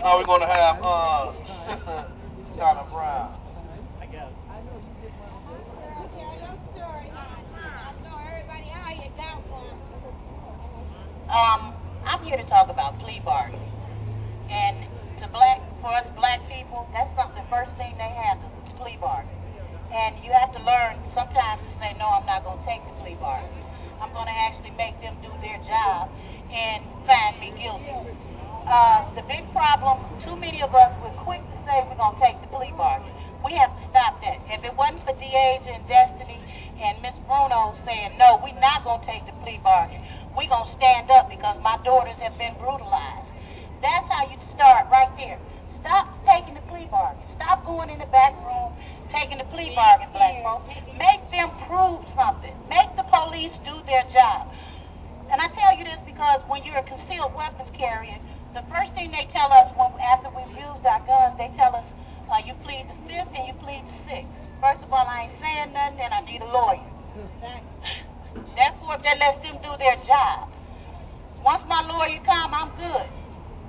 Now we're going to have Sister Donna Brown. I guess. I'm here to talk about plea bargaining. And for us black people, that's something, the first thing they have is plea bargaining. And you have to learn sometimes to say, no, I'm not going to take the plea bargain. I'm going to actually make them do their job and find me guilty. The big problem, too many of us were quick to say we're going to take the plea bargain. We have to stop that. If it wasn't for Deasia and Destiny and Miss Bruno saying, no, we're not going to take the plea bargain, we're going to stand up because my daughters have been brutalized. That's how you start right there. Stop taking the plea bargain. Stop going in the back room taking the plea bargain, black folks. Make them prove something. Make the police do their job. And I tell you this because when you're a concealed weapons carrier, the first thing they tell us after we've used our guns, they tell us, you plead the fifth and you plead the sixth. First of all, I ain't saying nothing and I need a lawyer. Therefore, that lets them do their job. Once my lawyer come, I'm good.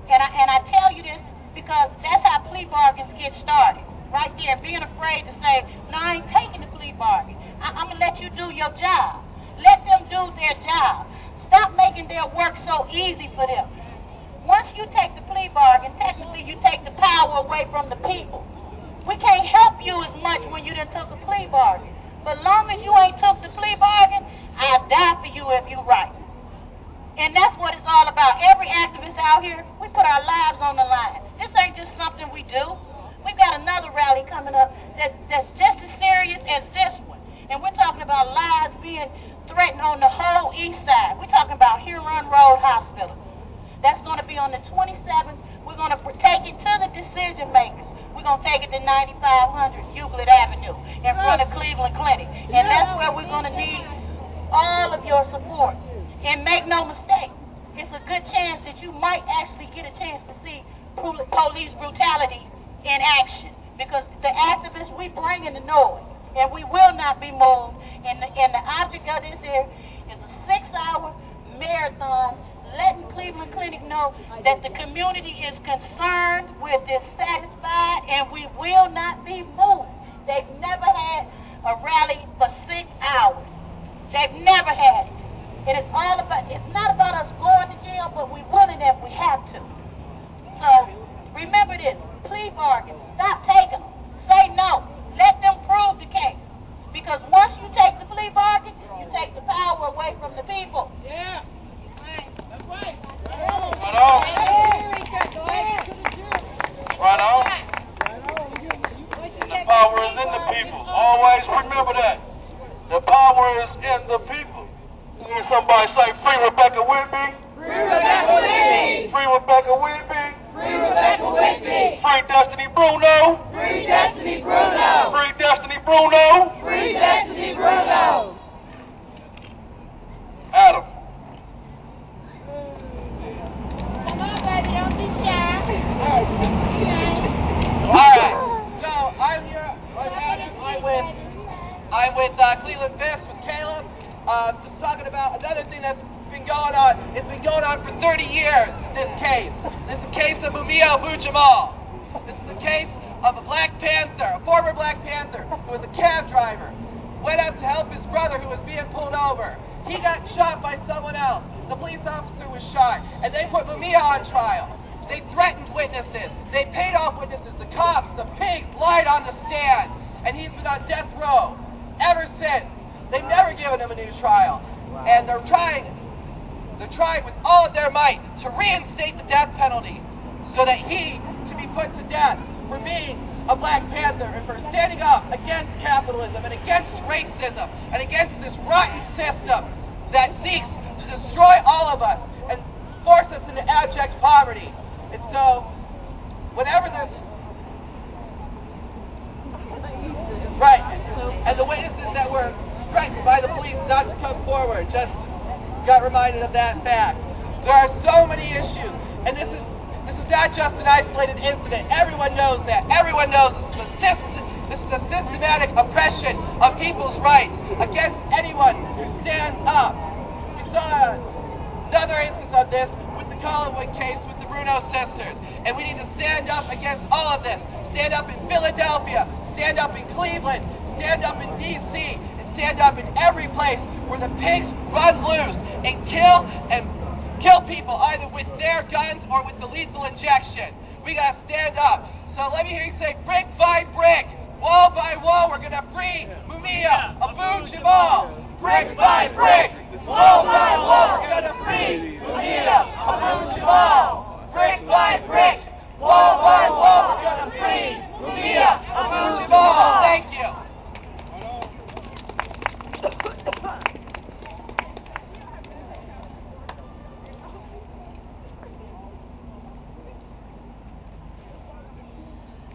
And I tell you this because that's how plea bargains get started. Right there, being afraid to say, no, I ain't taking the plea bargain. I'm going to let you do your job. Let them do their job. Stop making their work so easy for them. Once you take the plea bargain, technically you take the power away from the people. We can't help you as much when you done took a plea bargain. But long as you ain't took the plea bargain, I'll die for you if you right. And that's what it's all about. Every activist out here, we put our lives on the line. This ain't just something we do. We've got another rally coming up that's just as serious as this one. And we're talking about lives being threatened on the whole east side. We're talking about Huron Road Hospital. That's going to be on the 27th. We're going to take it to the decision makers. We're going to take it to 9500 Euclid Avenue in front of Cleveland Clinic. And that's where we're going to need all of your support. And make no mistake, it's a good chance that you might actually get a chance to see police brutality in action, because the activists, we bring in the noise, and we will not be moved. And the object of this here is a 6-hour marathon, letting Cleveland Clinic know that the community is concerned, we're dissatisfied, and we will not be moved. They've never had a rally for 6 hours. They've never had it. And it's not about us going to jail, but we're willing if we have to. So remember this. Plea bargain. Stop taking them. Say no. Let them prove the case. Because once you take the plea bargain, you take the power away from the people. Yeah. That's right. Right on. Right on. The power is in the people. Always remember that. The power is in the people. Hear somebody say, free Rebecca Whitby. Free Rebecca Whitby. Free Rebecca Whitby. Free Rebecca Whitby. Free Destiny Bruno. Free Destiny Bruno. Free Destiny Bruno. Free Destiny Bruno. Adam. Come on, baby, don't be shy. All right. So I'm here. I'm with Cleveland Fist with Caleb. Just talking about another thing that's been going on. It's been going on for 30 years. This case. This is the case of Mumia Abu-Jamal. This is the case of a Black Panther, a former Black Panther, who was a cab driver. Went out to help his brother who was being pulled over. He got shot by someone else. The police officer was shot, and they put Mumia on trial. They threatened witnesses. They paid off witnesses. The cops, the pigs lied on the stand, and he's been on death row ever since. They've never given him a new trial, and they're trying with all of their might to reinstate the death penalty so that he can be put to death for being a Black Panther and for standing up against capitalism and against racism and against this rotten system that seeks to destroy all of us and force us into abject poverty. And so, whenever this... Right. And the witnesses that were threatened by the police not to come forward just got reminded of that fact. There are so many issues, and this is not just an isolated incident. Everyone knows that. Everyone knows this is a systematic oppression of people's rights against anyone who stands up. We saw another instance of this with the Collingwood case with the Bruno sisters. And we need to stand up against all of this. Stand up in Philadelphia, stand up in Cleveland, stand up in D.C., and stand up in every place where the pigs run loose and kill people either with their guns or with the lethal injection. We gotta stand up. So let me hear you say, brick by brick, wall by wall, we're gonna free Mumia, Abu Jamal. Brick by brick, wall by wall, we're gonna free Mumia, Abu Jamal. Brick by brick, wall by wall, we're gonna free Mumia, Abu Jamal. Thank you.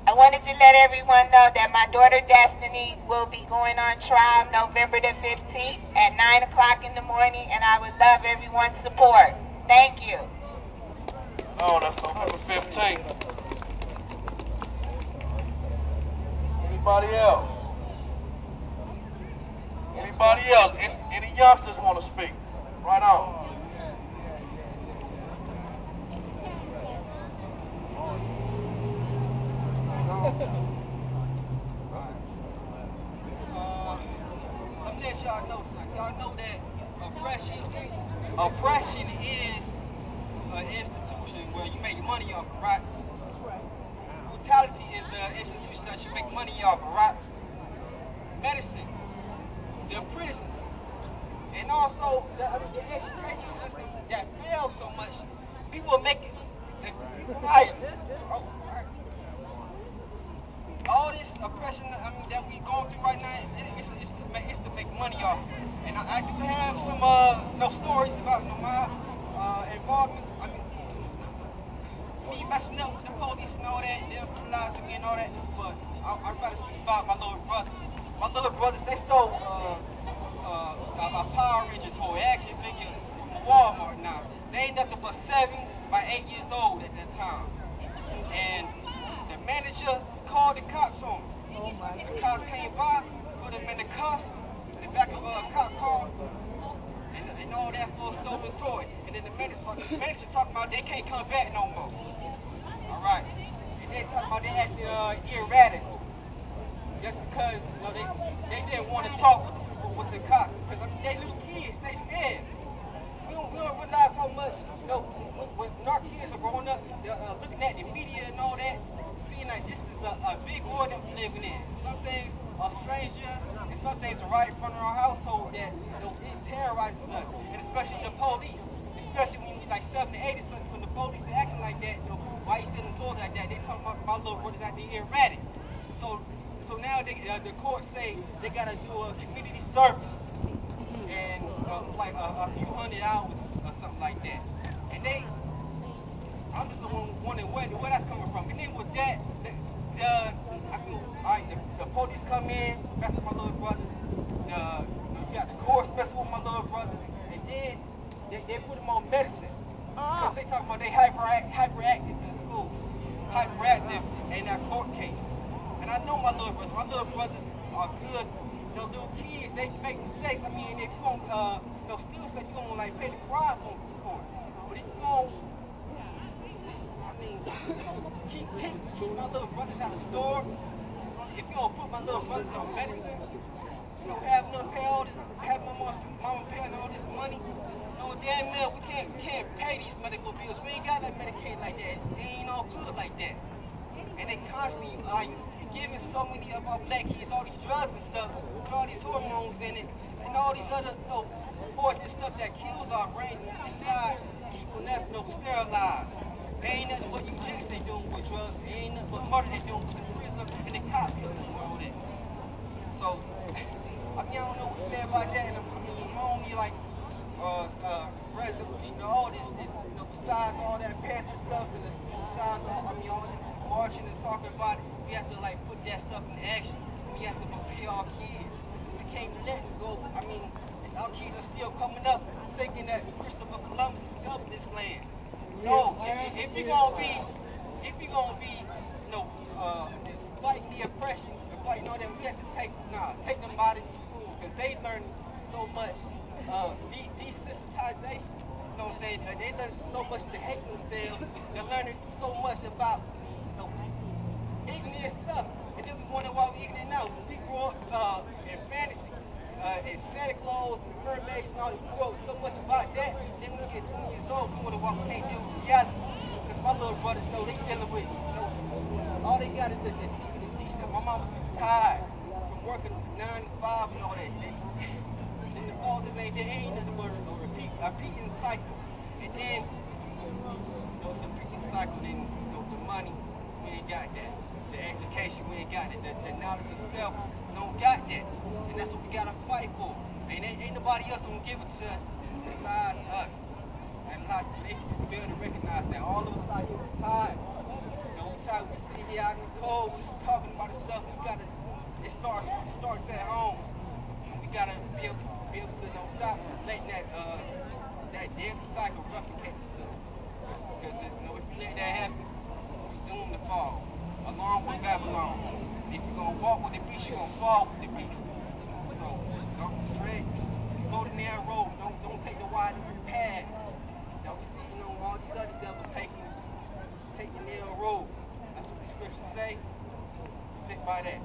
I wanted to let everyone know that my daughter Destiny will be going on trial November the 15th at 9 o'clock in the morning, and I would love everyone's support. Thank you. Oh, that's November 15th. Anybody else? Anybody else? Any youngsters want to speak? Right on. Y'all know that oppression is an institution where you make money off of, right? Brutality is an institution that you make money off of, right? Medicine, the prison, and also the education system that fails so much, people will make it higher. All this oppression, that we going through right now, it's to make money off. And I just have some stories about my involvement. Me messing up with the police and all that, them criminalizing me and all that. But I'd rather speak about my little brothers. My little brothers, they stole a Power Ranger toy, action figure from Walmart now. They ain't nothing but 7 by 8 years old at that time. And the manager called the cops on me. The cops came by, put him in the cuffs, in the back of a cop car, and all that for a stolen toy. And then the manager talking about they can't come back no more. Alright. And they talking about they acting erratic. Just because they didn't want to talk with the cops. Because they little kids, they scared. We don't realize how much, when our kids are growing up, looking at the media and all that, seeing like this is a big world that we're living in. Some things are stranger, and some things are right in front of our household that it terrorizes us, and especially the police. Especially when you're like 7 to 8 or something, when the police are acting like that, why you still in told like that? They talking about my little brothers out there erratic. So now the court say they gotta do a community service and like a few $100 or something like that. And I'm just wondering where that's coming from. And then with that, the police come in, mess with my little brother. You got the courts mess with my little brother, and then they put him on medicine. Because they talking about they hyperactive in school, hyperactive in that court case. And I know my little brothers are good. The little kids, they make mistakes. I mean, if you don't, still say you don't like pay the price on the court, but if you don't, keep my little brothers out of the store. If you don't put my little brothers on medicine, you don't have enough pay all this, have my mama paying all this money. No damn well, we can't pay these medical bills. We ain't got that Medicaid like that. They ain't all good like that. And they constantly giving so many of our black kids all these drugs and stuff, with all these hormones in it, and all these other poison stuff that kills our brain inside, keeping us sterilized. There ain't nothing but eugenics they doing with drugs. There ain't nothing but murder they doing with the prison and the cops doing all that. So, I don't know what to say about that. And I'm only like resolution, all this, besides all that passing stuff, and besides all this marching and talking about it, we have to put that stuff in action. We have to prepare our kids. We can't let it go. Our kids are still coming up thinking that Christopher Columbus discovered this land. No, if you're gonna be, fighting the oppression, fighting all that, we have to take them out of these schools, because they learn so much desensitization. You know what I'm saying? They learn so much to hate themselves. They learn and Santa Claus and mermaids and all this quote so much about that. Then when you get 20 years old, you want to walk can't deal with reality. Because my little brothers know they dealing with, all they got is the teach them. My mom was tired from working 9 to 5 and all that. And the fathers ain't nothing but a repeating cycle. And then the repeating cycle, then the money, we ain't got that. The education, we ain't got it. The knowledge of self, we don't got that. And that's what we gotta fight for. And ain't nobody else gonna give it to us besides us. And a lot of they fail to recognize that. All of us out here are tired. We tired. We sit here out in the cold, we talking about the stuff. It starts at home. And we gotta be able to stop letting that daily cycle replicate itself. Because if we let that happen, we're doomed to fall. Along with Babylon. If you're going to walk with the beast, you're going to fall with the beast. So, don't straight, go the narrow road. Don't take the wide path. Now, we see, all these other devils take the narrow road. That's what the scriptures say. Stick by that.